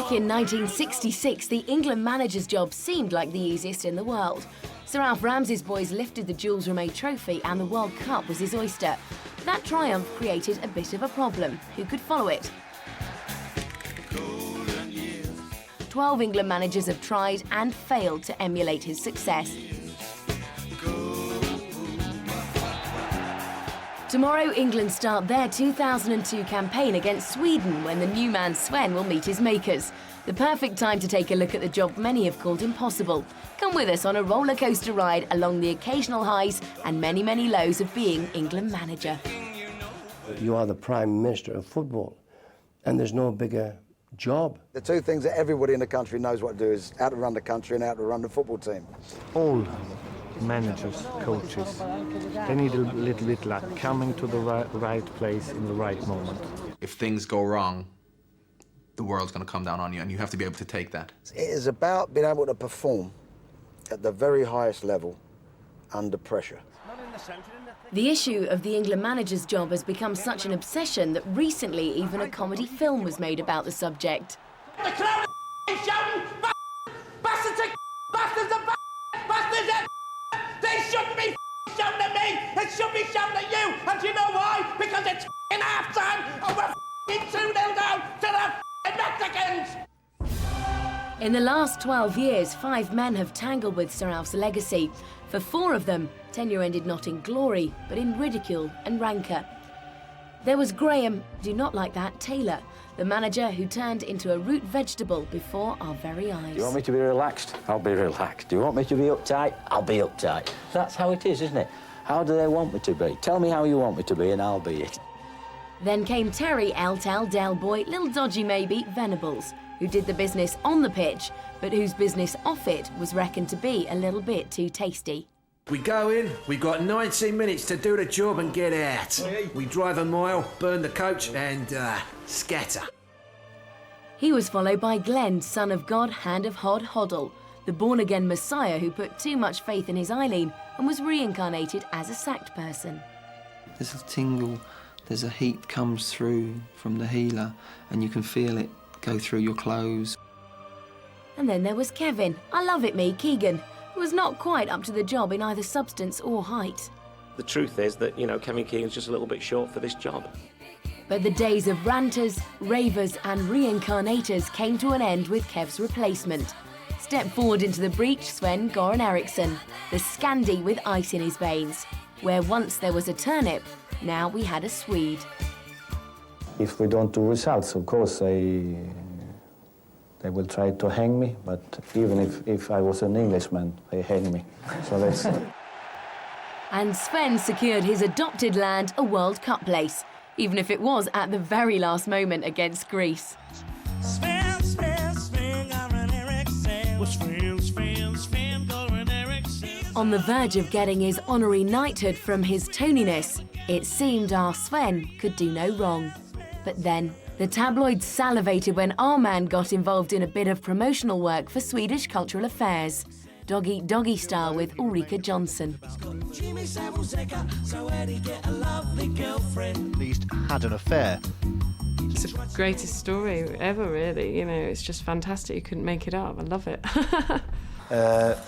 Back in 1966, the England manager's job seemed like the easiest in the world. Sir Alf Ramsey's boys lifted the Jules Rimet trophy and the World Cup was his oyster. That triumph created a bit of a problem. Who could follow it? 12 England managers have tried and failed to emulate his success. Tomorrow, England start their 2002 campaign against Sweden when the new man Sven will meet his makers. The perfect time to take a look at the job many have called impossible. Come with us on a roller coaster ride along the occasional highs and many, many lows of being England manager. You are the Prime Minister of football, and there's no bigger job. The two things that everybody in the country knows what to do is how to run the country and how to run the football team. All managers, coaches, they need a little bit luck, coming to the right place in the right moment. If things go wrong, the world's going to come down on you, and you have to be able to take that. It is about being able to perform at the very highest level under pressure. The issue of the England manager's job has become such an obsession that recently even a comedy film was made about the subject. The crowd is shouting, bastards and bastards and bastards and they shouldn't be shouting at me, it should be shouting at you, and do you know why? Because it's half time and we're 2-0 down to the Mexicans! In the last 12 years, 5 men have tangled with Sir Alf's legacy. For 4 of them, tenure ended not in glory, but in ridicule and rancour. There was Graham, do not like that, Taylor, the manager who turned into a root vegetable before our very eyes. Do you want me to be relaxed? I'll be relaxed. Do you want me to be uptight? I'll be uptight. That's how it is, isn't it? How do they want me to be? Tell me how you want me to be and I'll be it. Then came Terry Del Boy, little dodgy maybe, Venables, who did the business on the pitch, but whose business off it was reckoned to be a little bit too tasty. We go in, we've got 19 minutes to do the job and get out. We drive a mile, burn the coach and scatter. He was followed by Glenn, son of God, hand of Hoddle, the born-again messiah who put too much faith in his Eileen and was reincarnated as a sacked person. There's a tingle, there's a heat comes through from the healer and you can feel it go through your clothes. And then there was Kevin, I love it me, Keegan, who was not quite up to the job in either substance or height. The truth is that, you know, Kevin Keegan's just a little bit short for this job. But the days of ranters, ravers and reincarnators came to an end with Kev's replacement. Step forward into the breach, Sven-Göran Eriksson, the Scandi with ice in his veins. Where once there was a turnip, now we had a Swede. If we don't do results, of course, they will try to hang me, but even if I was an Englishman, they hang me. So that's... And Sven secured his adopted land a World Cup place, even if it was at the very last moment against Greece. On the verge of getting his honorary knighthood from his toniness, it seemed our Sven could do no wrong. But then, the tabloids salivated when our man got involved in a bit of promotional work for Swedish Cultural Affairs. Dog Eat Doggy style with Ulrika Jonsson. At least had an affair. It's the greatest story ever, really. You know, it's just fantastic. You couldn't make it up. I love it.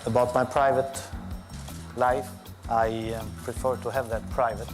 About my private life, I prefer to have that private.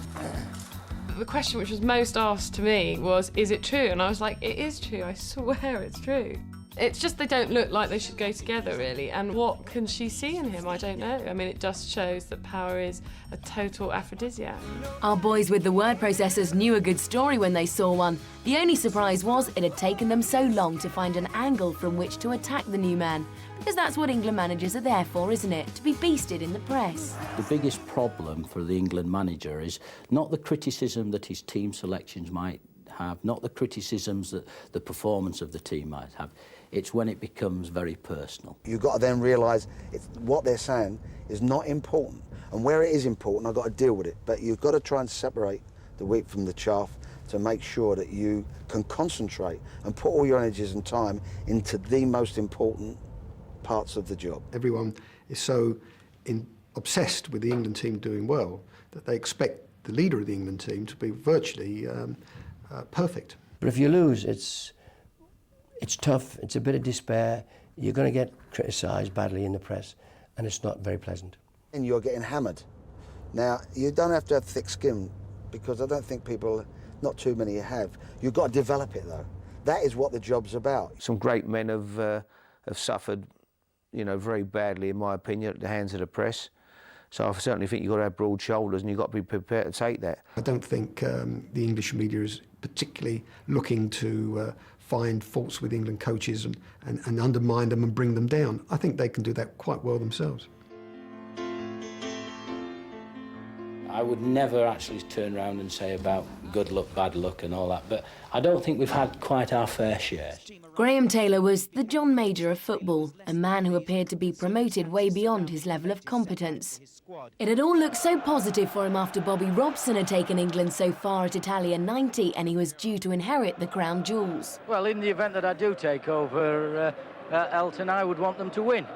The question which was most asked to me was, is it true? And I was like, it is true. I swear it's true. It's just they don't look like they should go together, really. And what can she see in him? I don't know. I mean, it just shows that power is a total aphrodisiac. Our boys with the word processors knew a good story when they saw one. The only surprise was it had taken them so long to find an angle from which to attack the new man. Because that's what England managers are there for, isn't it? To be beasted in the press. The biggest problem for the England manager is not the criticism that his team selections might have, not the criticisms that the performance of the team might have. It's when it becomes very personal. You've got to then realise what they're saying is not important. And where it is important, I've got to deal with it. But you've got to try and separate the wheat from the chaff to make sure that you can concentrate and put all your energies and time into the most important parts of the job. Everyone is so obsessed with the England team doing well that they expect the leader of the England team to be virtually perfect. But if you lose, It's tough, it's a bit of despair. You're going to get criticised badly in the press, and it's not very pleasant. And you're getting hammered. Now, you don't have to have thick skin, because I don't think people, not too many have. You've got to develop it, though. That is what the job's about. Some great men have suffered, you know, very badly, in my opinion, at the hands of the press. So I certainly think you've got to have broad shoulders, and you've got to be prepared to take that. I don't think the English media is particularly looking to find faults with England coaches and undermine them and bring them down. I think they can do that quite well themselves. I would never actually turn around and say about good luck, bad luck and all that, but I don't think we've had quite our fair share. Graham Taylor was the John Major of football, a man who appeared to be promoted way beyond his level of competence. It had all looked so positive for him after Bobby Robson had taken England so far at Italia 90 and he was due to inherit the crown jewels. Well, in the event that I do take over Elton, I would want them to win,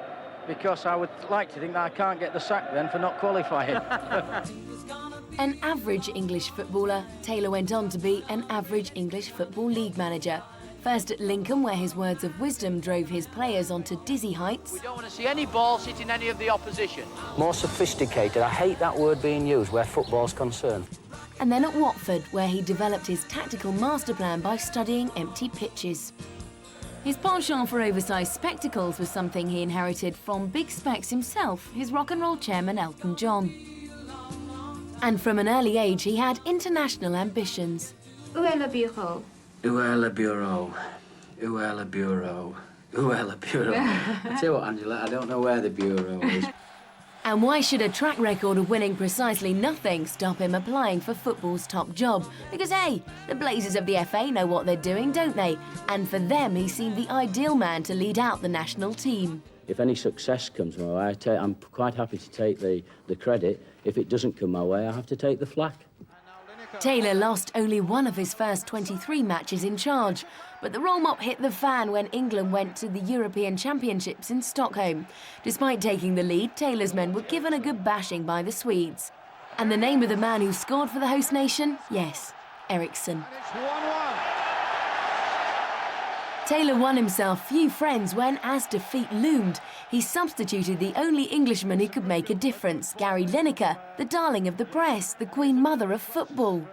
because I would like to think that I can't get the sack then for not qualifying. An average English footballer, Taylor went on to be an average English Football League manager. First at Lincoln, where his words of wisdom drove his players onto dizzy heights. We don't want to see any ball hitting any of the opposition. More sophisticated, I hate that word being used where football's concerned. And then at Watford, where he developed his tactical master plan by studying empty pitches. His penchant for oversized spectacles was something he inherited from Big Specs himself, his rock and roll chairman Elton John. And from an early age, he had international ambitions. Où est le bureau? Où est le bureau? Où est le bureau? Où est le bureau? I tell you what, Angela, I don't know where the bureau is. And why should a track record of winning precisely nothing stop him applying for football's top job? Because, hey, the Blazers of the FA know what they're doing, don't they? And for them, he seemed the ideal man to lead out the national team. If any success comes my way, I'm quite happy to take the credit. If it doesn't come my way, I have to take the flak. Taylor lost only one of his first 23 matches in charge, but the roll mop hit the fan when England went to the European Championships in Stockholm. Despite taking the lead, Taylor's men were given a good bashing by the Swedes. And the name of the man who scored for the host nation? Yes, Eriksson. Taylor won himself few friends when, as defeat loomed, he substituted the only Englishman who could make a difference, Gary Lineker, the darling of the press, the queen mother of football.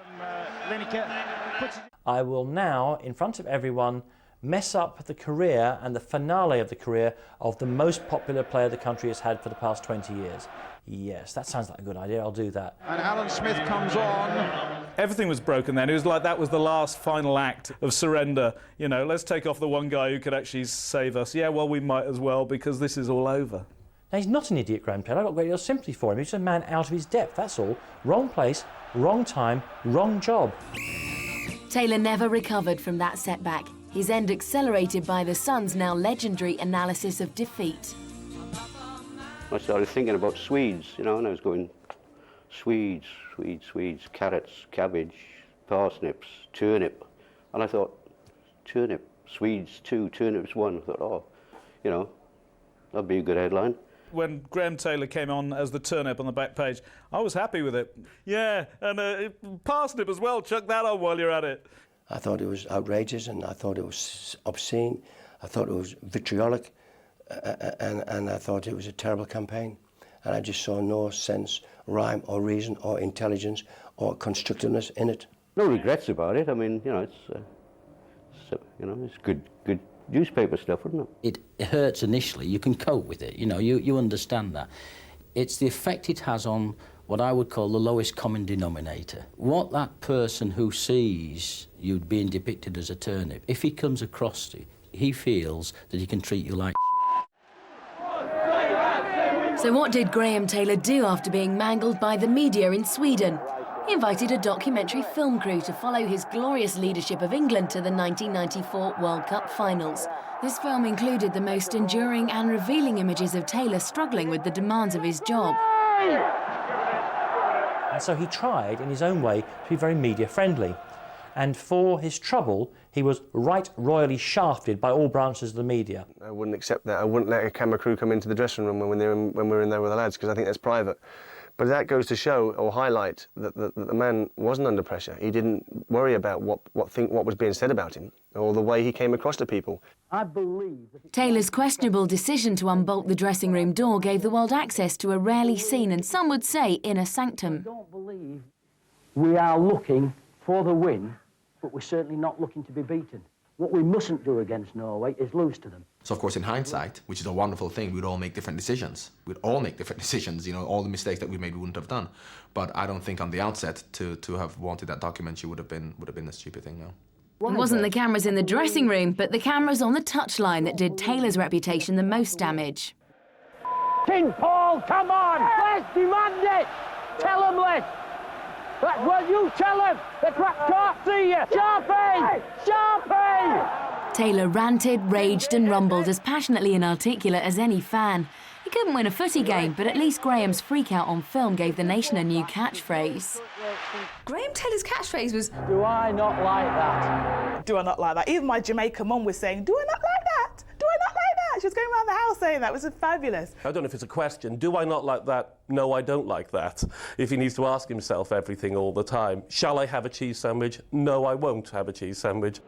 I will now, in front of everyone, mess up the career and the finale of the career of the most popular player the country has had for the past 20 years. Yes, that sounds like a good idea, I'll do that. And Alan Smith comes on. Everything was broken then. It was like that was the last final act of surrender. You know, let's take off the one guy who could actually save us. Yeah, well, we might as well, because this is all over. Now, he's not an idiot, Graham Taylor. I've got a great deal of sympathy for him. He's just a man out of his depth, that's all. Wrong place, wrong time, wrong job. Taylor never recovered from that setback. His end accelerated by the Sun's now legendary analysis of defeat. I started thinking about Swedes, you know, and I was going, Swedes, carrots, cabbage, parsnips, turnip. And I thought, turnip, Swedes 2, turnips 1. I thought, oh, you know, that'd be a good headline. When Graham Taylor came on as the turnip on the back page, I was happy with it. Yeah, and parsnip as well, chuck that on while you're at it. I thought it was outrageous, and I thought it was obscene. I thought it was vitriolic. And I thought it was a terrible campaign, and I just saw no sense, rhyme or reason or intelligence or constructiveness in it. No regrets about it. I mean, you know, it's good newspaper stuff, isn't it? It hurts initially. You can cope with it. You know, you understand that. It's the effect it has on what I would call the lowest common denominator. What that person who sees you being depicted as a turnip, if he comes across it, he feels that he can treat you like. So what did Graham Taylor do after being mangled by the media in Sweden? He invited a documentary film crew to follow his glorious leadership of England to the 1994 World Cup finals. This film included the most enduring and revealing images of Taylor struggling with the demands of his job. And so he tried, in his own way, to be very media-friendly. And for his trouble, he was right royally shafted by all branches of the media. I wouldn't accept that. I wouldn't let a camera crew come into the dressing room when we were in there with the lads, because I think that's private. But that goes to show or highlight that the man wasn't under pressure. He didn't worry about what was being said about him or the way he came across to people. I believe Taylor's questionable decision to unbolt the dressing room door gave the world access to a rarely seen and some would say inner sanctum. don't believe we are looking for the win, but we're certainly not looking to be beaten. What we mustn't do against Norway is lose to them. So of course in hindsight, which is a wonderful thing, we'd all make different decisions. We'd all make different decisions, you know, all the mistakes that we made we wouldn't have done. But I don't think on the outset to have wanted that documentary would have been a stupid thing, no. It wasn't the cameras in the dressing room, but the cameras on the touchline that did Taylor's reputation the most damage. Tin Paul, come on! Les, demand it! Tell them, Les! Well, you tell them! The crap can't see you! Sharpie! Sharpie! Taylor ranted, raged and rumbled as passionately inarticulate as any fan. He couldn't win a footy game, but at least Graham's freak-out on film gave the nation a new catchphrase. Graham Taylor's catchphrase was, "Do I not like that? Do I not like that?" Even my Jamaican mum was saying, "Do I not like that? Do I not like that?" She was going around the house saying that. It was fabulous. I don't know if it's a question. Do I not like that? No, I don't like that. If he needs to ask himself everything all the time. Shall I have a cheese sandwich? No, I won't have a cheese sandwich.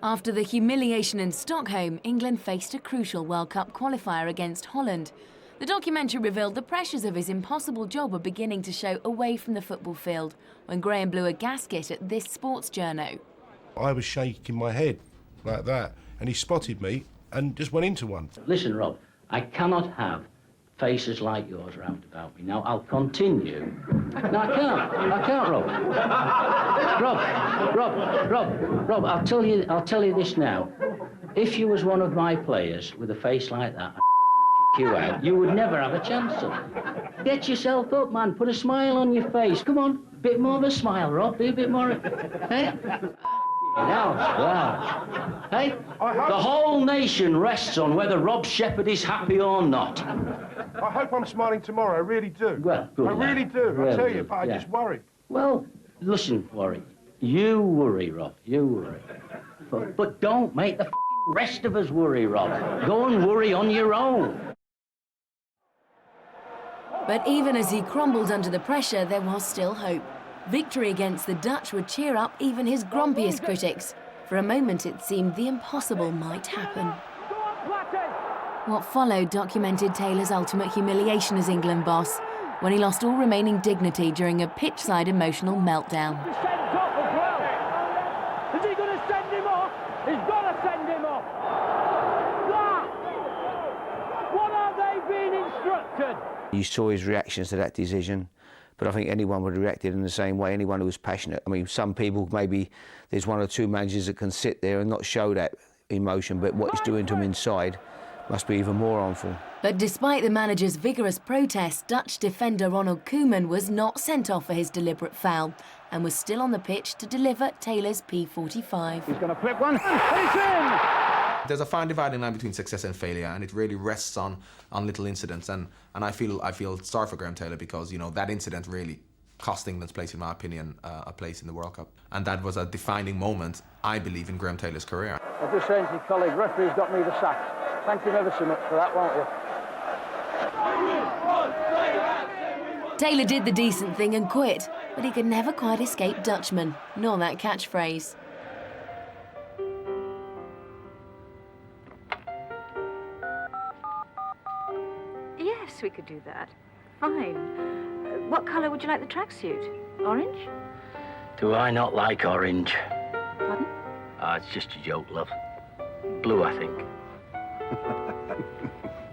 After the humiliation in Stockholm, England faced a crucial World Cup qualifier against Holland. The documentary revealed the pressures of his impossible job were beginning to show away from the football field when Graham blew a gasket at this sports journo. I was shaking my head like that, and he spotted me and just went into one. Listen, Rob, I cannot have faces like yours round about me. Now, I'll continue. No, I can't, Rob, I'll tell you this now. If you was one of my players with a face like that, I'd kick you out. You would never have a chance of. Get yourself up, man. Put a smile on your face. Come on, a bit more of a smile, Rob. Be a bit more. Hey? Wow. Hey? The whole nation rests on whether Rob Shepherd is happy or not. I hope I'm smiling tomorrow, I really do. Well, good I really do, really I tell you, do, but I yeah. just worry. Well, listen, worry. You worry, Rob. You worry. But don't make the rest of us worry, Rob. Go and worry on your own. But even as he crumbled under the pressure, there was still hope. Victory against the Dutch would cheer up even his grumpiest critics. For a moment, it seemed the impossible might happen. What followed documented Taylor's ultimate humiliation as England boss, when he lost all remaining dignity during a pitchside emotional meltdown. Is he going to send him off? He's got to send him off. That! What are they being instructed? You saw his reactions to that decision, but I think anyone would have reacted in the same way, anyone who was passionate. I mean, some people, maybe there's one or two managers that can sit there and not show that emotion, but what he's doing to them inside must be even more harmful. But despite the manager's vigorous protest, Dutch defender Ronald Koeman was not sent off for his deliberate foul and was still on the pitch to deliver Taylor's P45. He's going to flip one, and it's in! There's a fine dividing line between success and failure, and it really rests on little incidents. And I feel sorry for Graham Taylor because, you know, that incident really cost England's place, in my opinion, a place in the World Cup. And that was a defining moment, I believe, in Graham Taylor's career. I'm just saying to your colleague, referee's got me the sack. Thank him ever so much for that, won't you? Taylor did the decent thing and quit, but he could never quite escape Dutchman, nor that catchphrase. Yes, we could do that. Fine. What colour would you like the tracksuit? Orange? Do I not like orange? Pardon? It's just a joke, love. Blue, I think.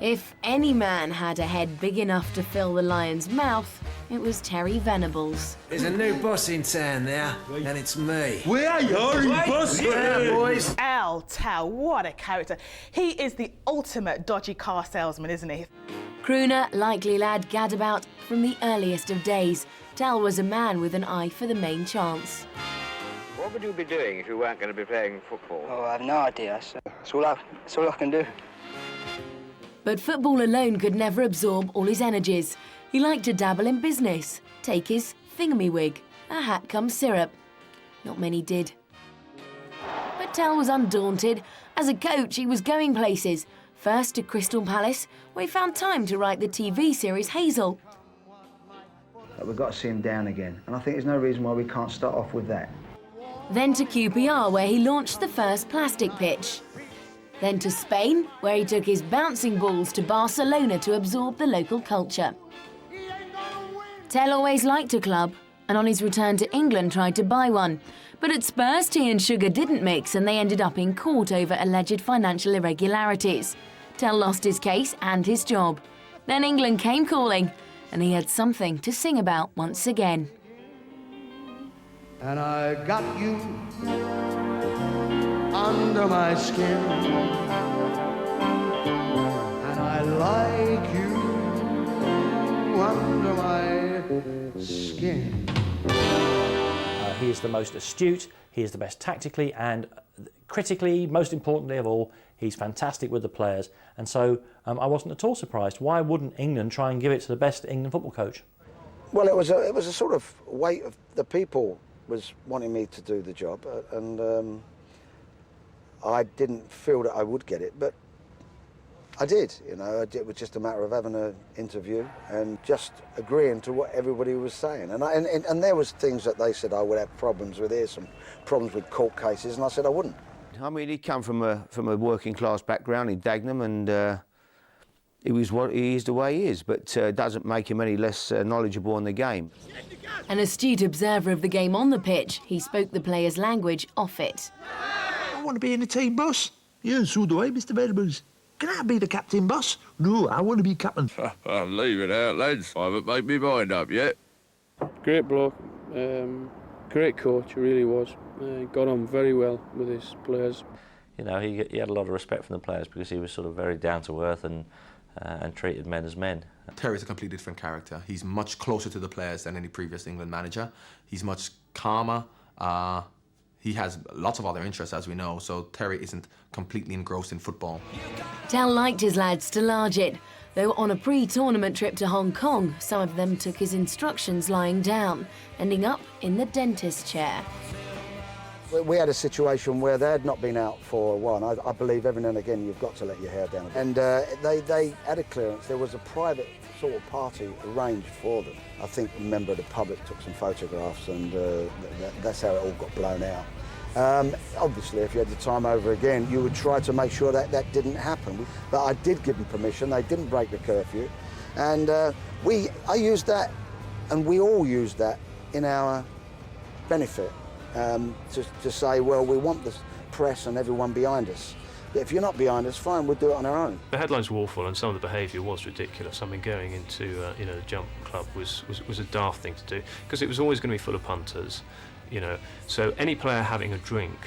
If any man had a head big enough to fill the lion's mouth, it was Terry Venables. There's a new boss in town now, and it's me. We are your boss. Yeah, boys. Al Tao, what a character. He is the ultimate dodgy car salesman, isn't he? Crooner, likely lad gadabout from the earliest of days, Tal was a man with an eye for the main chance. What would you be doing if you weren't going to be playing football? Oh, I have no idea. That's all I can do. But football alone could never absorb all his energies. He liked to dabble in business, take his thingamywig, a hat come syrup. Not many did. But Tal was undaunted. As a coach, he was going places. First to Crystal Palace, where he found time to write the TV series Hazel. but we've got to see him down again. And I think there's no reason why we can't start off with that. Then to QPR, where he launched the first plastic pitch. Then to Spain, where he took his bouncing balls to Barcelona to absorb the local culture. Tell always liked a club, and on his return to England tried to buy one. But at Spurs, tea and sugar didn't mix, and they ended up in court over alleged financial irregularities. Tell lost his case and his job. Then England came calling, and he had something to sing about once again. And I got you under my skin, and I like you under my skin. He is the most astute, he is the best tactically, and critically, most importantly of all, he's fantastic with the players. And so I wasn't at all surprised. Why wouldn't England try and give it to the best England football coach? Well, it was a sort of weight of the people was wanting me to do the job, and I didn't feel that I would get it, but I did. You know, it was just a matter of having an interview and just agreeing to what everybody was saying. And there was things that they said I would have problems with. Here's some problems with court cases, and I said I wouldn't. I mean, he come from a working class background in Dagenham, and he was what he is the way he is, but doesn't make him any less knowledgeable on the game. An astute observer of the game on the pitch, he spoke the players' language off it. I want to be in the team, boss. Yeah, so do I, Mr. Venables. Can I be the captain, boss? No, I want to be captain. I'll leave it out, lads. I haven't made my mind up yet. Great bloke, great coach, he really was. Got on very well with his players. You know, he had a lot of respect from the players because he was sort of very down to earth and treated men as men. Terry's a completely different character. He's much closer to the players than any previous England manager. He's much calmer. He has lots of other interests, as we know, so Terry isn't completely engrossed in football. Tell liked his lads to large it, though on a pre-tournament trip to Hong Kong, some of them took his instructions lying down, ending up in the dentist chair. We had a situation where they had not been out for a while. I believe every now and again you've got to let your hair down. And they had a clearance. There was a private sort of party arranged for them. I think a member of the public took some photographs, and that's how it all got blown out. Obviously, if you had the time over again, you would try to make sure that that didn't happen. But I did give them permission. They didn't break the curfew. And I used that, and we all used that in our benefit. To say, well, we want the press and everyone behind us. But if you're not behind us, fine, we'll do it on our own. The headlines were awful, and some of the behaviour was ridiculous. I mean, going into the jump club was a daft thing to do, because it was always going to be full of punters, you know. So any player having a drink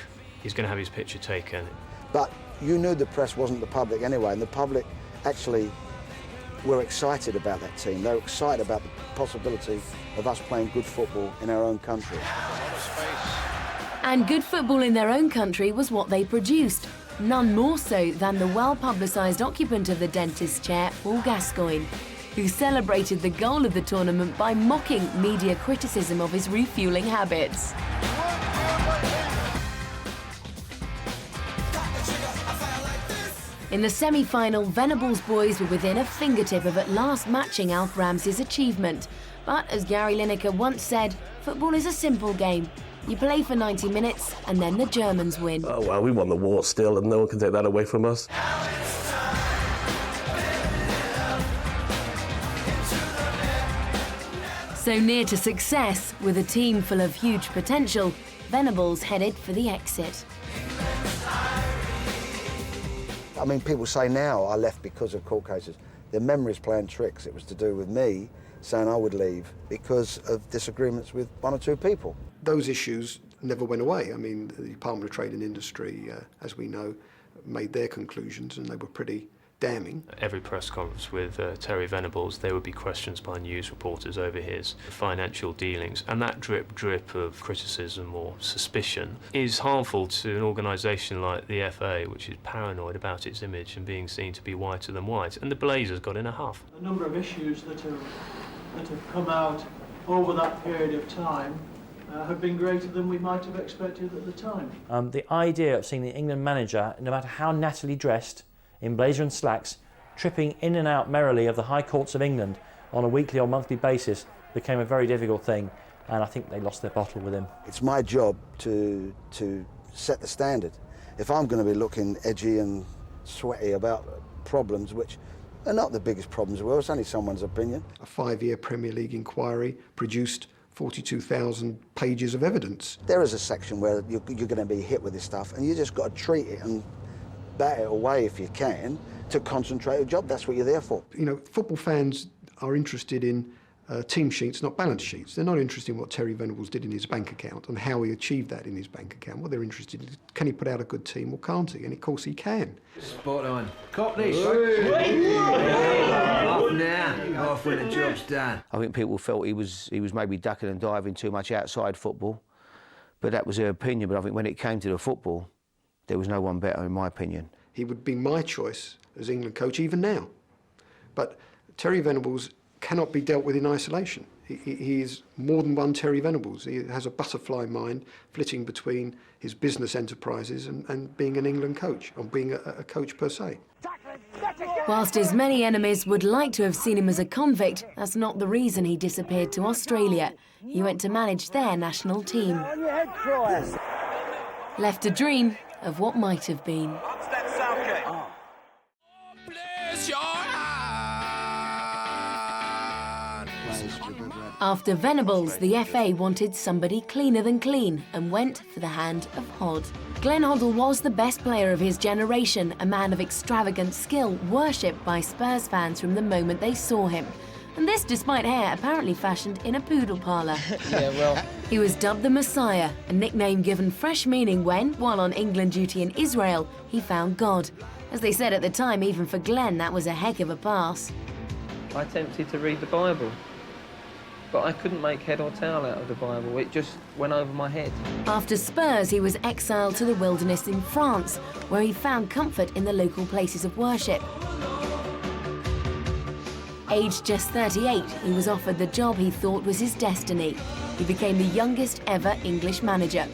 is going to have his picture taken. But you knew the press wasn't the public anyway, and the public actually were excited about that team. They were excited about the possibility of us playing good football in our own country. And good football in their own country was what they produced. None more so than the well-publicised occupant of the dentist chair, Paul Gascoigne, who celebrated the goal of the tournament by mocking media criticism of his refuelling habits. In the semi-final, Venables' boys were within a fingertip of at last matching Alf Ramsey's achievement. But as Gary Lineker once said, football is a simple game. You play for 90 minutes and then the Germans win. Oh, well, we won the war still, and no one can take that away from us. So near to success, with a team full of huge potential, Venables headed for the exit. I mean, people say now I left because of court cases. Their memory's playing tricks. It was to do with me saying I would leave because of disagreements with one or two people. Those issues never went away. I mean, the Department of Trade and Industry, as we know, made their conclusions, and they were pretty damning. Every press conference with Terry Venables, there would be questions by news reporters over his financial dealings, and that drip of criticism or suspicion is harmful to an organisation like the FA, which is paranoid about its image and being seen to be whiter than white, and the Blazers got in a huff. The number of issues that have come out over that period of time have been greater than we might have expected at the time. The idea of seeing the England manager, no matter how nattily dressed, in blazer and slacks, tripping in and out merrily of the high courts of England on a weekly or monthly basis, became a very difficult thing, and I think they lost their bottle with him. It's my job to set the standard. If I'm going to be looking edgy and sweaty about problems, which are not the biggest problems in the world, it's only someone's opinion. A 5-year Premier League inquiry produced 42,000 pages of evidence. There is a section where you're going to be hit with this stuff, and you just got to treat it and bat it away if you can to concentrate on your job. That's what you're there for. You know, football fans are interested in team sheets, not balance sheets. They're not interested in what Terry Venables did in his bank account and how he achieved that in his bank account. What they're interested in is, can he put out a good team or can't he? And of course he can. Spot on. Cop this. Off now. Off when the job's done. I think people felt he was maybe ducking and diving too much outside football, but that was their opinion. But I think when it came to the football, there was no one better, in my opinion. He would be my choice as England coach even now. But Terry Venables cannot be dealt with in isolation. He is more than one Terry Venables. He has a butterfly mind flitting between his business enterprises and being an England coach, or being a coach per se. Whilst his many enemies would like to have seen him as a convict, that's not the reason he disappeared to Australia. He went to manage their national team. Left to dream of what might have been. After Venables, the FA wanted somebody cleaner than clean and went for the hand of Hoddle. Glenn Hoddle was the best player of his generation, a man of extravagant skill, worshipped by Spurs fans from the moment they saw him. And this despite hair apparently fashioned in a poodle parlour. Yeah, well... He was dubbed the Messiah, a nickname given fresh meaning when, while on England duty in Israel, he found God. As they said at the time, even for Glenn, that was a heck of a pass. I attempted to read the Bible, but I couldn't make head or tail out of the Bible. It just went over my head. After Spurs, he was exiled to the wilderness in France, where he found comfort in the local places of worship. Aged just 38, he was offered the job he thought was his destiny. He became the youngest ever English manager.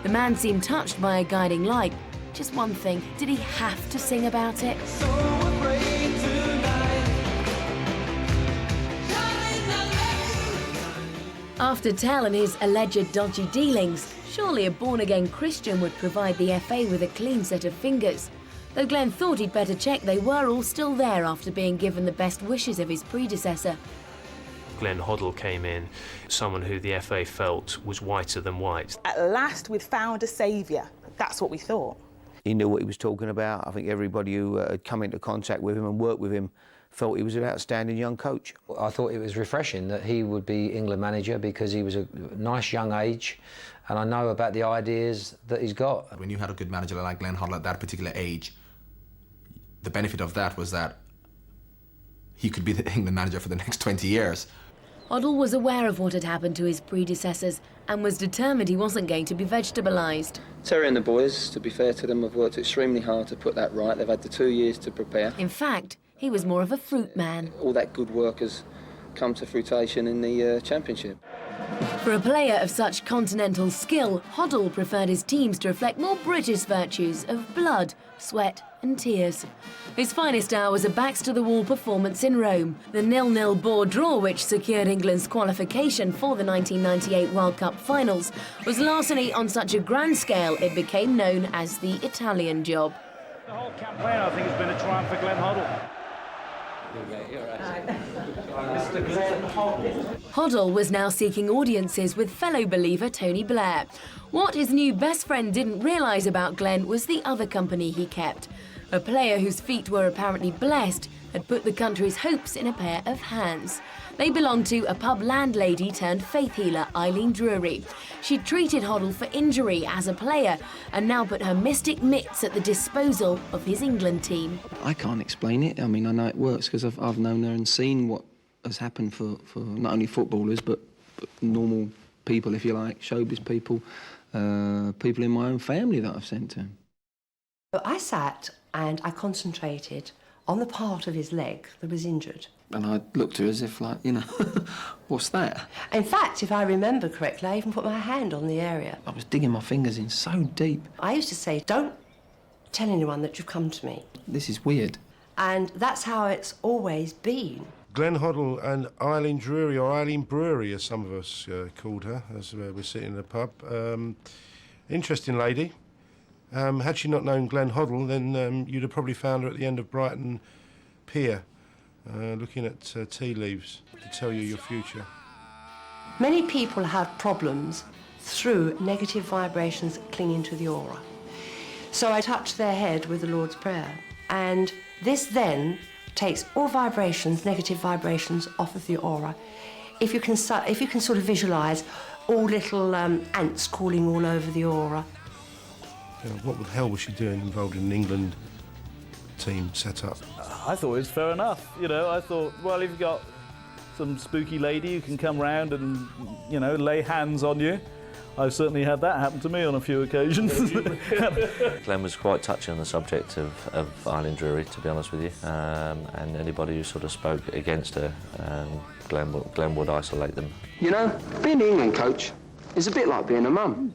The man seemed touched by a guiding light. Just one thing, did he have to sing about it? After Tell and his alleged dodgy dealings, surely a born-again Christian would provide the FA with a clean set of fingers. Though Glenn thought he'd better check they were all still there after being given the best wishes of his predecessor. Glenn Hoddle came in, someone who the FA felt was whiter than white. At last we'd found a saviour. That's what we thought. He knew what he was talking about. I think everybody who had come into contact with him and worked with him felt he was an outstanding young coach. I thought it was refreshing that he would be England manager because he was a nice young age, and I know about the ideas that he's got. When you had a good manager like Glenn Hoddle at that particular age, the benefit of that was that he could be the England manager for the next 20 years. Hoddle was aware of what had happened to his predecessors and was determined he wasn't going to be vegetabilised. Terry and the boys, to be fair to them, have worked extremely hard to put that right. They've had the 2 years to prepare. In fact, he was more of a fruit man. All that good work has come to fruition in the Championship. For a player of such continental skill, Hoddle preferred his teams to reflect more British virtues of blood, sweat and tears. His finest hour was a backs-to-the-wall performance in Rome. The 0-0 board draw which secured England's qualification for the 1998 World Cup finals was larceny on such a grand scale it became known as the Italian job. The whole campaign, I think, has been a triumph for Glenn Hoddle. Hoddle was now seeking audiences with fellow believer Tony Blair. What his new best friend didn't realise about Glenn was the other company he kept. A player whose feet were apparently blessed had put the country's hopes in a pair of hands. They belonged to a pub landlady turned faith healer, Eileen Drury. She'd treated Hoddle for injury as a player and now put her mystic mitts at the disposal of his England team. I can't explain it. I mean, I know it works because I've known her and seen what has happened for not only footballers but normal people, if you like, showbiz people, people in my own family that I've sent to him. I sat and I concentrated on the part of his leg that was injured. And I looked at her as if, like, you know, what's that? In fact, if I remember correctly, I even put my hand on the area. I was digging my fingers in so deep. I used to say, don't tell anyone that you've come to me. This is weird. And that's how it's always been. Glenn Hoddle and Eileen Drury, or Eileen Brewery, as some of us called her, as we're sitting in the pub. Interesting lady. Had she not known Glenn Hoddle, then you'd have probably found her at the end of Brighton Pier, looking at tea leaves to tell you your future. Many people have problems through negative vibrations clinging to the aura. So I touch their head with the Lord's Prayer, and this then takes all vibrations, negative vibrations, off of the aura. If you can sort of visualise all little ants crawling all over the aura. What the hell was she doing involved in an England team set up? I thought it was fair enough. You know, I thought, well, if you've got some spooky lady who can come round and, you know, lay hands on you. I've certainly had that happen to me on a few occasions. Glenn was quite touchy on the subject of Eileen Drury, to be honest with you, and anybody who sort of spoke against her, Glenn would isolate them. You know, being the England coach is a bit like being a mum.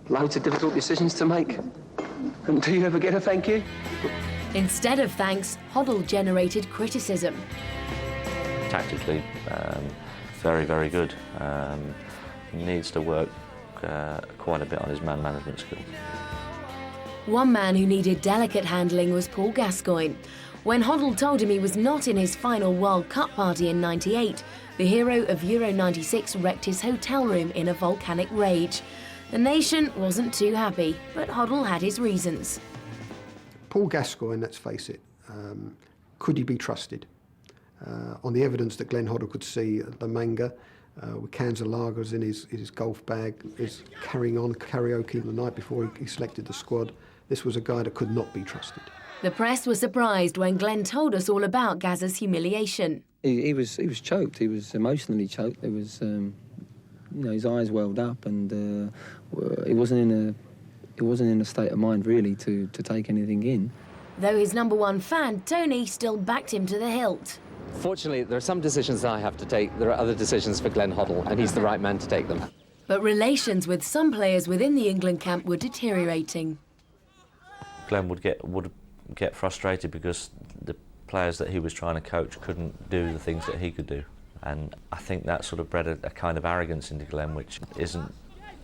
Loads of difficult decisions to make. And do you ever get a thank you? Instead of thanks, Hoddle generated criticism. Tactically, very, very good. He needs to work quite a bit on his man management skills. One man who needed delicate handling was Paul Gascoigne. When Hoddle told him he was not in his final World Cup party in '98, the hero of Euro '96 wrecked his hotel room in a volcanic rage. The nation wasn't too happy, but Hoddle had his reasons. Paul Gascoigne, let's face it, could he be trusted? On the evidence that Glenn Hoddle could see at the manga, with cans of lagers in his golf bag, is carrying on karaoke the night before he selected the squad. This was a guy that could not be trusted. The press was surprised when Glenn told us all about Gazza's humiliation. He was choked. He was emotionally choked. There was, you know, his eyes welled up, and he wasn't in a state of mind really to take anything in. Though his #1 fan, Tony, still backed him to the hilt. Fortunately, there are some decisions I have to take. There are other decisions for Glenn Hoddle, and he's the right man to take them. But relations with some players within the England camp were deteriorating. Glenn would get frustrated because the players that he was trying to coach couldn't do the things that he could do. And I think that sort of bred a kind of arrogance into Glenn, which isn't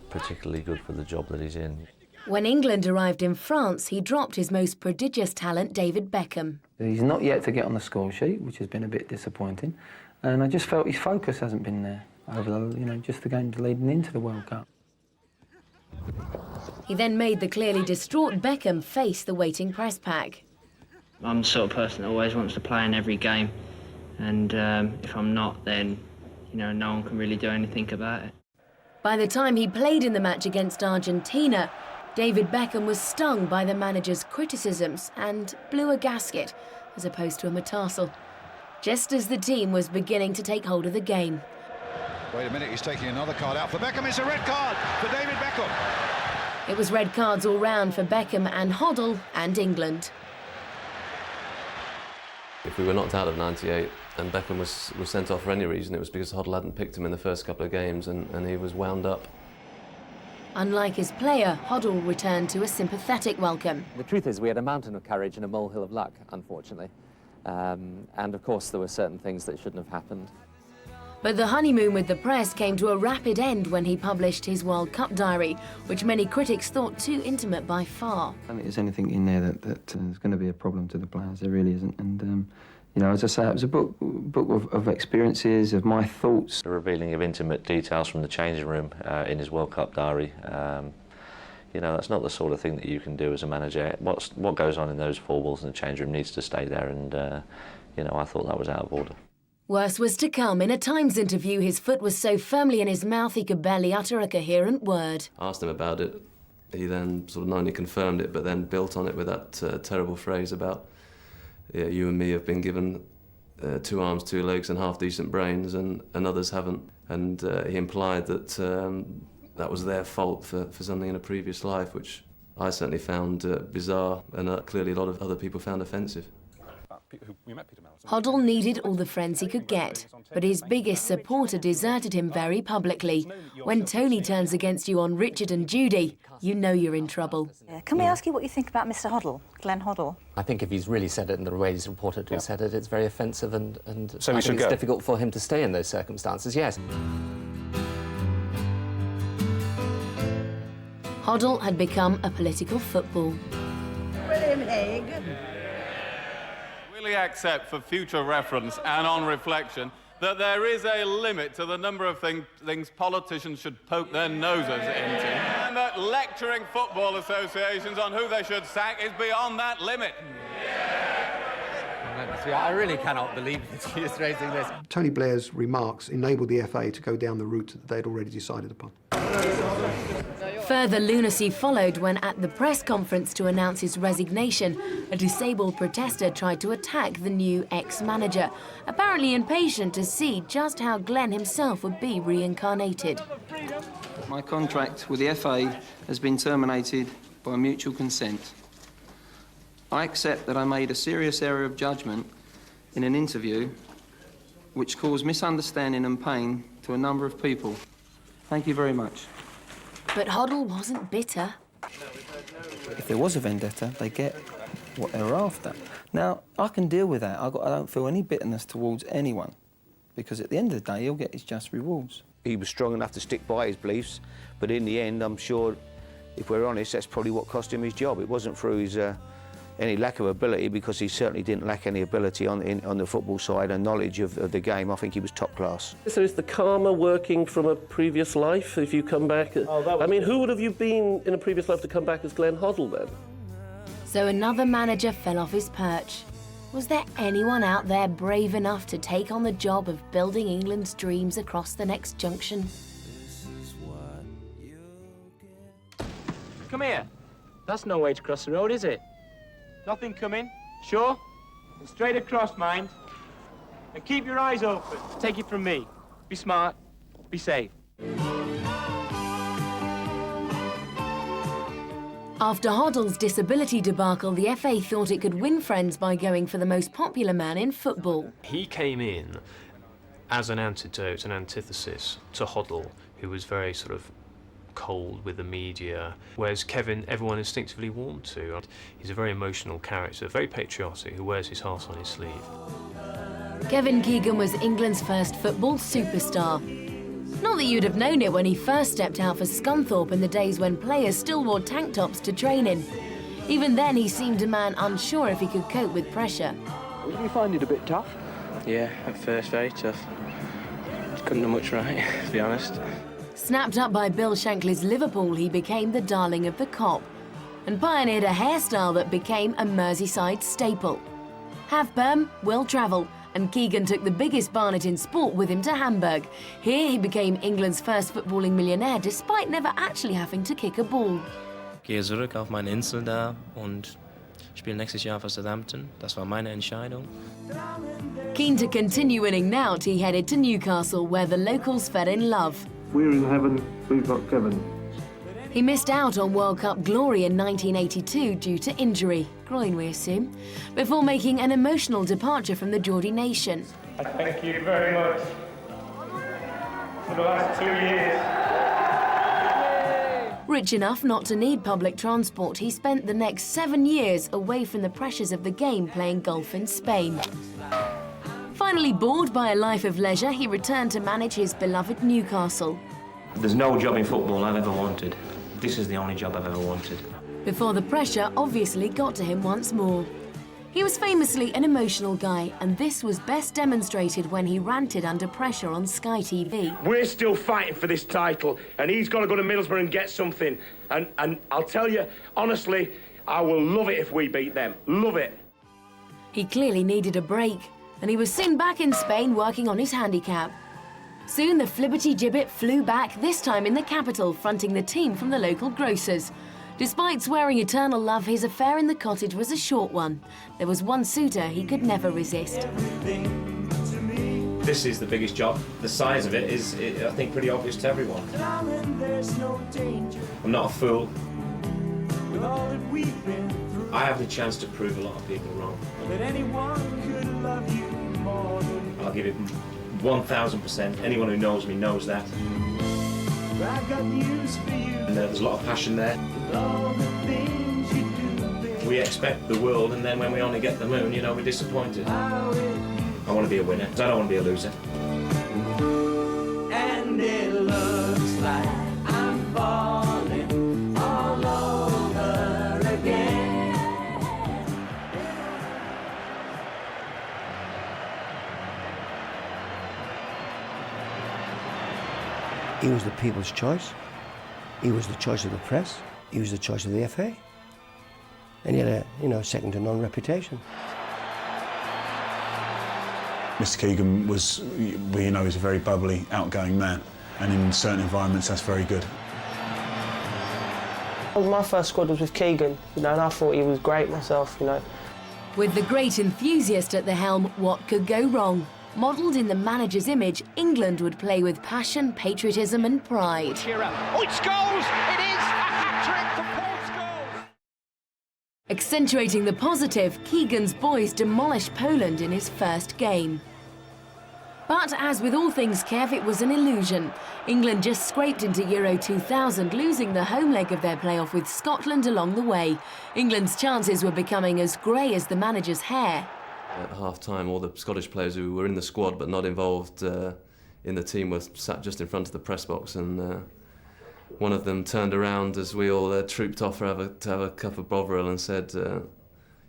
particularly good for the job that he's in. When England arrived in France, he dropped his most prodigious talent, David Beckham. He's not yet to get on the score sheet, which has been a bit disappointing. And I just felt his focus hasn't been there over the, you know, just the games leading into the World Cup. He then made the clearly distraught Beckham face the waiting press pack. I'm the sort of person that always wants to play in every game, and if I'm not, then, you know, no one can really do anything about it. By the time he played in the match against Argentina, David Beckham was stung by the manager's criticisms and blew a gasket as opposed to a metatarsal, just as the team was beginning to take hold of the game. Wait a minute, he's taking another card out for Beckham. It's a red card for David Beckham. It was red cards all round for Beckham and Hoddle and England. If we were knocked out of '98 and Beckham was sent off for any reason, it was because Hoddle hadn't picked him in the first couple of games and he was wound up. Unlike his player, Hoddle returned to a sympathetic welcome. The truth is we had a mountain of courage and a molehill of luck, unfortunately. And of course there were certain things that shouldn't have happened. But the honeymoon with the press came to a rapid end when he published his World Cup diary, which many critics thought too intimate by far. I don't think there's anything in there that is going to be a problem to the players. There really isn't. And you know, as I say, it was a book of experiences, of my thoughts. The revealing of intimate details from the changing room in his World Cup diary. You know, that's not the sort of thing that you can do as a manager. What goes on in those four walls in the change room needs to stay there, and you know, I thought that was out of order. Worse was to come. In a Times interview, his foot was so firmly in his mouth he could barely utter a coherent word. I asked him about it. He then sort of not only confirmed it, but then built on it with that terrible phrase about, yeah, you and me have been given 2 arms, 2 legs and half-decent brains, and others haven't. And he implied that that was their fault for something in a previous life, which I certainly found bizarre, and clearly a lot of other people found offensive. Hoddle needed all the friends he could get, but his biggest supporter deserted him very publicly. When Tony turns against you on Richard and Judy, you know you're in trouble. Can we ask you what you think about Mr. Hoddle, Glenn Hoddle? I think if he's really said it in the way he's reported to have said it, it's very offensive and So I he think should it's go? difficult for him to stay in those circumstances, yes. Hoddle had become a political football. William Hague. Will he accept for future reference and on reflection that there is a limit to the number of things politicians should poke their noses into, and that lecturing football associations on who they should sack is beyond that limit? I really cannot believe that he is raising this. Tony Blair's remarks enabled the FA to go down the route that they'd already decided upon. Further lunacy followed when, at the press conference to announce his resignation, a disabled protester tried to attack the new ex-manager, apparently impatient to see just how Glenn himself would be reincarnated. My contract with the FA has been terminated by mutual consent. I accept that I made a serious error of judgment in an interview which caused misunderstanding and pain to a number of people. Thank you very much. But Hoddle wasn't bitter. If there was a vendetta, they get what they were after. Now, I can deal with that. I don't feel any bitterness towards anyone, because at the end of the day, he'll get his just rewards. He was strong enough to stick by his beliefs, but in the end, I'm sure, if we're honest, that's probably what cost him his job. It wasn't through his any lack of ability, because he certainly didn't lack any ability on the football side and knowledge of the game. I think he was top class. So is the karma working from a previous life if you come back? I mean, who would have you been in a previous life to come back as Glenn Hoddle then? So another manager fell off his perch. Was there anyone out there brave enough to take on the job of building England's dreams across the next junction? Come here. That's no way to cross the road, is it? Nothing coming. Sure? And straight across, mind. And keep your eyes open. Take it from me. Be smart. Be safe. After Hoddle's disability debacle, the FA thought it could win friends by going for the most popular man in football. He came in as an antidote, an antithesis to Hoddle, who was very sort of cold with the media, whereas Kevin, everyone instinctively warmed to. He's a very emotional character, very patriotic, who wears his heart on his sleeve. Kevin Keegan was England's first football superstar. Not that you'd have known it when he first stepped out for Scunthorpe in the days when players still wore tank tops to train in. Even then, he seemed a man unsure if he could cope with pressure. Did you find it a bit tough? Yeah, at first very tough. Couldn't do much right, to be honest. Snapped up by Bill Shankly's Liverpool, he became the darling of the Kop and pioneered a hairstyle that became a Merseyside staple. Have perm, will travel, and Keegan took the biggest Barnet in sport with him to Hamburg. Here he became England's first footballing millionaire, despite never actually having to kick a ball. Ich gehe zurück auf meine Insel da und spiele nächstes Jahr für Southampton. Das war meine Entscheidung. Keen to continue winning now, he headed to Newcastle, where the locals fell in love. We're in heaven, we've got Kevin. He missed out on World Cup glory in 1982 due to injury, groin we assume, before making an emotional departure from the Geordie nation. Thank you very much for the last 2 years. Rich enough not to need public transport, he spent the next 7 years away from the pressures of the game playing golf in Spain. Finally bored by a life of leisure, he returned to manage his beloved Newcastle. There's no job in football I've ever wanted. This is the only job I've ever wanted. Before the pressure obviously got to him once more. He was famously an emotional guy, and this was best demonstrated when he ranted under pressure on Sky TV. We're still fighting for this title, and he's got to go to Middlesbrough and get something. And I'll tell you, honestly, I will love it if we beat them. Love it. He clearly needed a break, and he was soon back in Spain working on his handicap. Soon the flibberty-gibbet flew back, this time in the capital, fronting the team from the local grocers. Despite swearing eternal love, his affair in the cottage was a short one. There was one suitor he could never resist. This is the biggest job. The size of it is, I think, pretty obvious to everyone. I'm not a fool. I have the chance to prove a lot of people wrong. give it 1,000%. Anyone who knows me knows that. I got news for you. And there's a lot of passion there. All the things you do, We expect the world, and then when we only get the moon, you know, we're disappointed. I want to be a winner, I don't want to be a loser. and it looks like I'm falling all over again. He was the people's choice. He was the choice of the press. He was the choice of the FA. And he had a, second to none reputation. Mr. Keegan was, he's a very bubbly, outgoing man, and in certain environments that's very good. My first squad was with Keegan, and I thought he was great myself, With the great enthusiast at the helm, what could go wrong? Modelled in the manager's image, England would play with passion, patriotism and pride. Oh, it's goals! It is a hat-trick for Paul Scholes! Accentuating the positive, Keegan's boys demolished Poland in his first game. But as with all things Kev, it was an illusion. England just scraped into Euro 2000, losing the home leg of their playoff with Scotland along the way. England's chances were becoming as grey as the manager's hair. At half-time, all the Scottish players who were in the squad but not involved in the team were sat just in front of the press box, and one of them turned around as we all trooped off to have a cup of Bovril and said,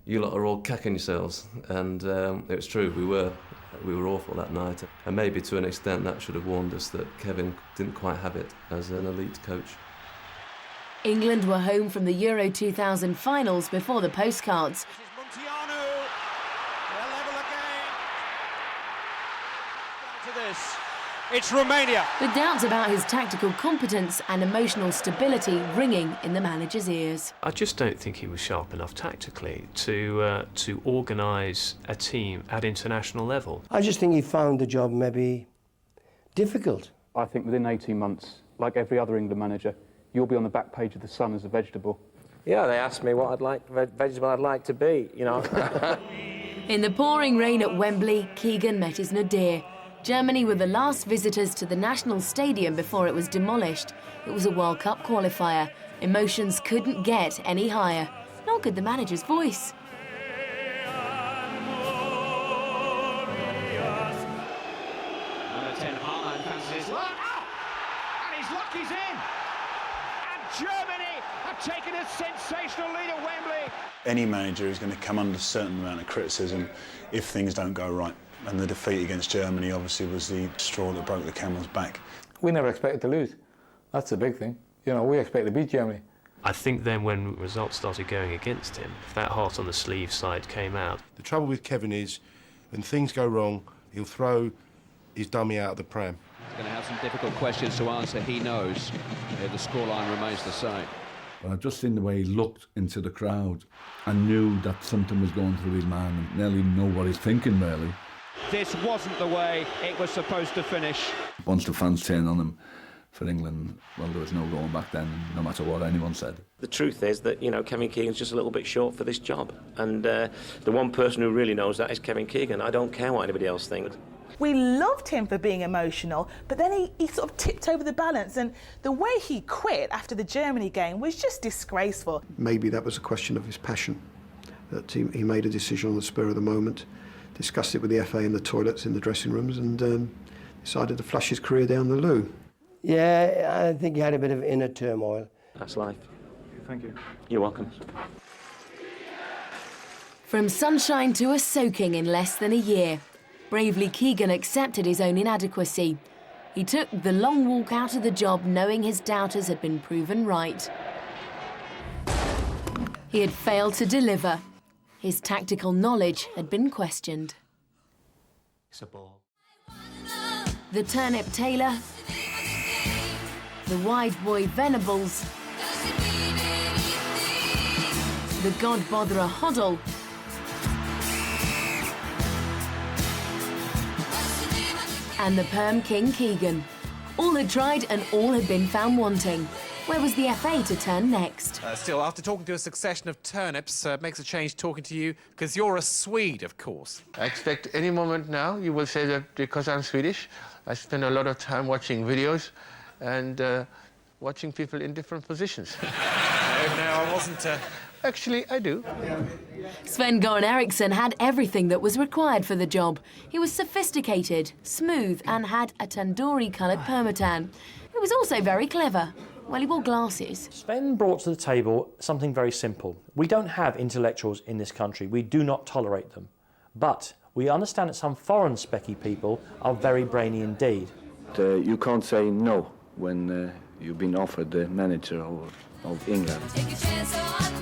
"You lot are all cacking yourselves." And it was true, we were awful that night. And maybe to an extent that should have warned us that Kevin didn't quite have it as an elite coach. England were home from the Euro 2000 finals before the postcards. It's Romania. The doubts about his tactical competence and emotional stability ringing in the manager's ears. I just don't think he was sharp enough tactically to organise a team at international level. I just think he found the job maybe difficult. I think within 18 months, like every other England manager, you'll be on the back page of the Sun as a vegetable. Yeah, they asked me what vegetable I'd like to be, In the pouring rain at Wembley, Keegan met his nadir. Germany were the last visitors to the National Stadium before it was demolished. It was a World Cup qualifier. Emotions couldn't get any higher, nor could the manager's voice. Number 10, Haaland fancies his luck. And his luck is in. And Germany have taken a sensational lead at Wembley. Any manager is going to come under a certain amount of criticism if things don't go right. And the defeat against Germany obviously was the straw that broke the camel's back. We never expected to lose. That's the big thing. We expected to beat Germany. I think then when results started going against him, that heart on the sleeve side came out. The trouble with Kevin is, when things go wrong, he'll throw his dummy out of the pram. He's going to have some difficult questions to answer. He knows the scoreline remains the same. But I've just seen the way he looked into the crowd and knew that something was going through his mind and nearly know what he's thinking, really. This wasn't the way it was supposed to finish. Once the fans turned on him for England, well, there was no going back then, no matter what anyone said. The truth is that, Kevin Keegan's just a little bit short for this job. And the one person who really knows that is Kevin Keegan. I don't care what anybody else thinks. We loved him for being emotional, but then he sort of tipped over the balance, and the way he quit after the Germany game was just disgraceful. Maybe that was a question of his passion, that he made a decision on the spur of the moment, discussed it with the FA in the toilets, in the dressing rooms, and decided to flush his career down the loo. Yeah, I think he had a bit of inner turmoil. That's life. Thank you. You're welcome. From sunshine to a soaking in less than a year, bravely Keegan accepted his own inadequacy. He took the long walk out of the job knowing his doubters had been proven right. He had failed to deliver. His tactical knowledge had been questioned. It's a ball. The turnip Taylor, the wide boy Venables, the god botherer Hoddle, and the perm king Keegan. All had tried and all had been found wanting. Where was the FA to turn next? Still, after talking to a succession of turnips, makes a change talking to you, because you're a Swede, of course. I expect any moment now you will say that because I'm Swedish, I spend a lot of time watching videos and watching people in different positions. No, I wasn't... Actually, I do. Sven-Göran Eriksson had everything that was required for the job. He was sophisticated, smooth, and had a tandoori-coloured permatan. He was also very clever. Well, he wore glasses. Sven brought to the table something very simple. We don't have intellectuals in this country. We do not tolerate them. But we understand that some foreign specky people are very brainy indeed. You can't say no when you've been offered the manager of England.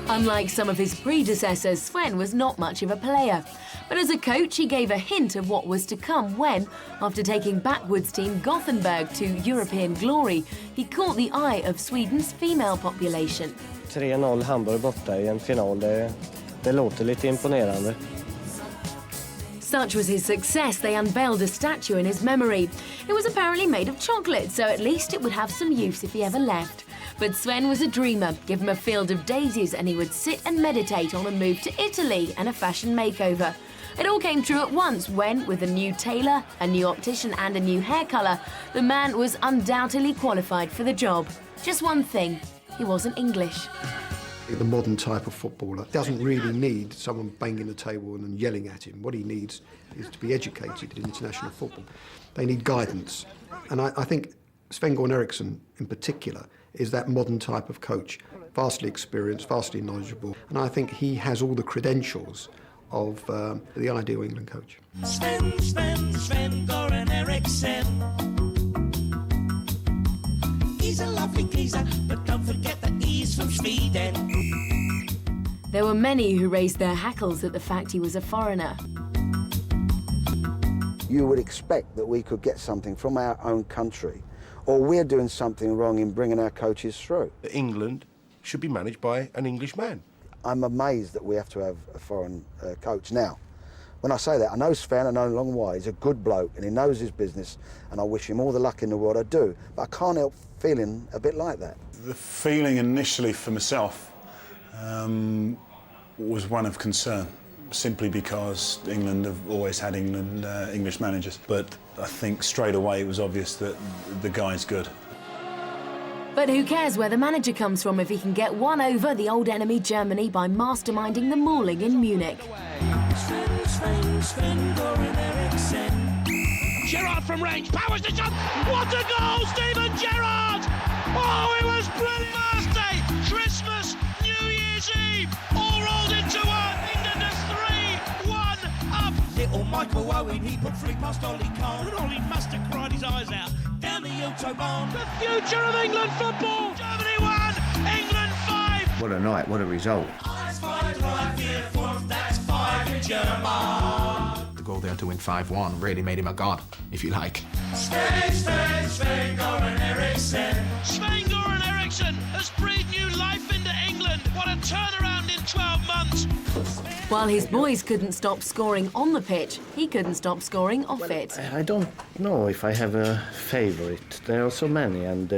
Unlike some of his predecessors, Sven was not much of a player. But as a coach, he gave a hint of what was to come when, after taking backwards team Gothenburg to European glory, he caught the eye of Sweden's female population. 3-0 Hamburg borta I en final, det låter lite imponerande. Such was his success, they unveiled a statue in his memory. It was apparently made of chocolate, so at least it would have some use if he ever left. But Sven was a dreamer. Give him a field of daisies and he would sit and meditate on a move to Italy and a fashion makeover. It all came true at once when, with a new tailor, a new optician and a new hair colour, the man was undoubtedly qualified for the job. Just one thing, he wasn't English. The modern type of footballer doesn't really need someone banging the table and yelling at him. What he needs is to be educated in international football. They need guidance. And I think Sven-Göran Eriksson, in particular, is that modern type of coach, vastly experienced, vastly knowledgeable, and I think he has all the credentials of the ideal England coach. Sven-Göran Eriksson. He's a lovely geezer, but don't forget that he's from Sweden. There were many who raised their hackles at the fact he was a foreigner. You would expect that we could get something from our own country, or we're doing something wrong in bringing our coaches through. England should be managed by an English man. I'm amazed that we have to have a foreign coach now. When I say that, I know Sven, I know him a long while, he's a good bloke and he knows his business and I wish him all the luck in the world, I do, but I can't help feeling a bit like that. The feeling initially for myself was one of concern, simply because England have always had English managers. But I think straight away it was obvious that the guy's good. But who cares where the manager comes from if he can get one over the old enemy Germany by masterminding the mauling in Munich? Gerrard from range, powers the shot. What a goal, Steven Gerrard! Oh, it was brilliant! Birthday, Christmas, New Year's Eve, all rolled into one. England are 3-1 up. Little Michael Owen, he put 3 past Ollie Kahn. And Ollie must have cried his eyes out. Down the Autobahn. The future of England football. Germany 1, England 5. What a night, what a result. The goal there to win 5-1 really made him a god, if you like. Sven-Göran Eriksson. Sven-Göran Eriksson has breathed new life into England. What a turnaround in 12 months. While his boys couldn't stop scoring on the pitch, he couldn't stop scoring off it. I don't know if I have a favourite. There are so many, and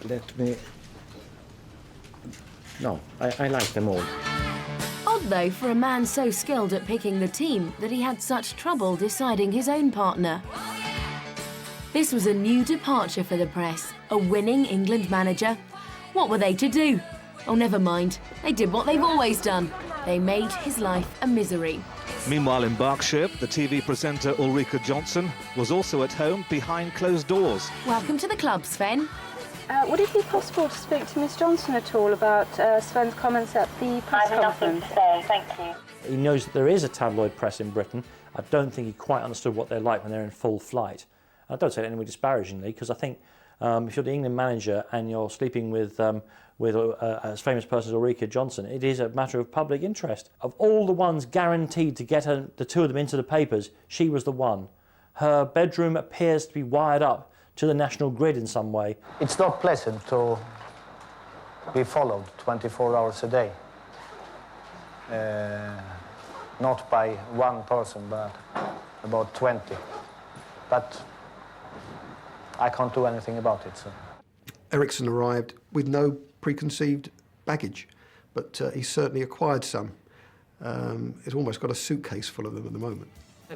let me... No, I like them all. Odd, though, for a man so skilled at picking the team that he had such trouble deciding his own partner. This was a new departure for the press. A winning England manager. What were they to do? Oh, never mind. They did what they've always done. They made his life a misery. Meanwhile, in Berkshire, the TV presenter Ulrika Jonsson was also at home behind closed doors. Welcome to the club, Sven. Would it be possible to speak to Miss Johnson at all about Sven's comments at the press conference? Nothing to say, thank you. He knows that there is a tabloid press in Britain. I don't think he quite understood what they're like when they're in full flight. I don't say that anyway disparagingly, because I think if you're the England manager and you're sleeping with as famous person as Ulrika Jonsson, it is a matter of public interest. Of all the ones guaranteed to get the two of them into the papers, she was the one. Her bedroom appears to be wired up to the national grid in some way. It's not pleasant to be followed 24 hours a day. Not by one person, but about 20. But I can't do anything about it. So. Eriksson arrived with no preconceived baggage, but he's certainly acquired some. He's almost got a suitcase full of them at the moment.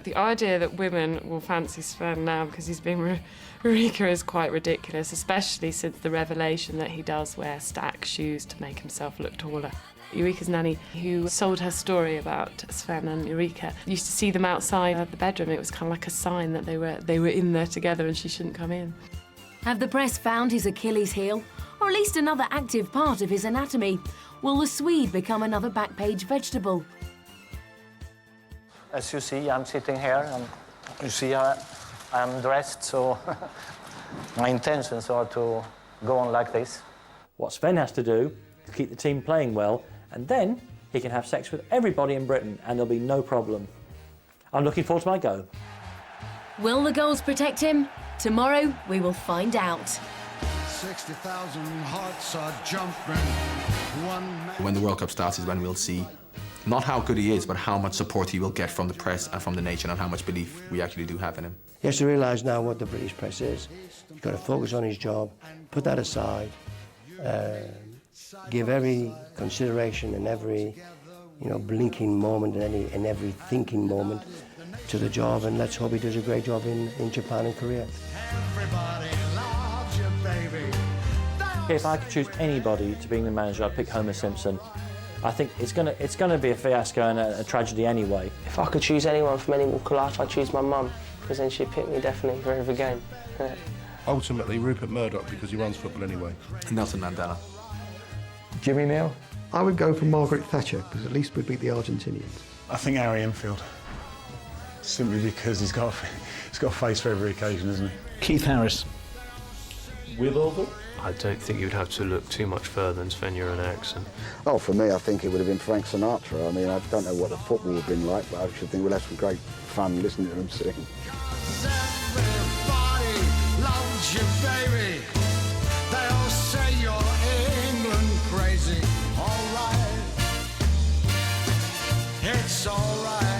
The idea that women will fancy Sven now because he's been Eureka is quite ridiculous, especially since the revelation that he does wear Stack shoes to make himself look taller. Eureka's nanny, who sold her story about Sven and Eureka, used to see them outside the bedroom. It was kind of like a sign that they were in there together and she shouldn't come in. Have the press found his Achilles heel, or at least another active part of his anatomy? Will the Swede become another back-page vegetable? As you see, I'm sitting here, and you see I'm dressed, so my intentions are to go on like this. What Sven has to do is keep the team playing well, and then he can have sex with everybody in Britain, and there'll be no problem. I'm looking forward to my go. Will the goals protect him? Tomorrow we will find out. 60,000 hearts are jumping. When the World Cup starts is when we'll see not how good he is, but how much support he will get from the press and from the nation, and how much belief we actually do have in him. He has to realise now what the British press is. He's got to focus on his job, put that aside, give every consideration and every blinking moment and every thinking moment to the job, and let's hope he does a great job in Japan and Korea. Everybody loves you, baby. If I could choose anybody to be the manager, I'd pick Homer Simpson. I think it's gonna be a fiasco and a tragedy anyway. If I could choose anyone from any walk of life, I'd choose my mum, because then she'd pick me definitely for every game. Ultimately, Rupert Murdoch, because he runs football anyway. Nelson Mandela. Jimmy Neal? I would go for Margaret Thatcher, because at least we'd beat the Argentinians. I think Harry Enfield. Simply because he's got a face for every occasion, isn't he? Keith Harris. With Oval? I don't think you'd have to look too much further than Sven-Göran Eriksson. Oh, for me, I think it would have been Frank Sinatra. I mean, I don't know what the football would have been like, but I should think we'll have some great fun listening to him sing. Everybody loves you, baby. They all say you're England crazy. All right, it's all right.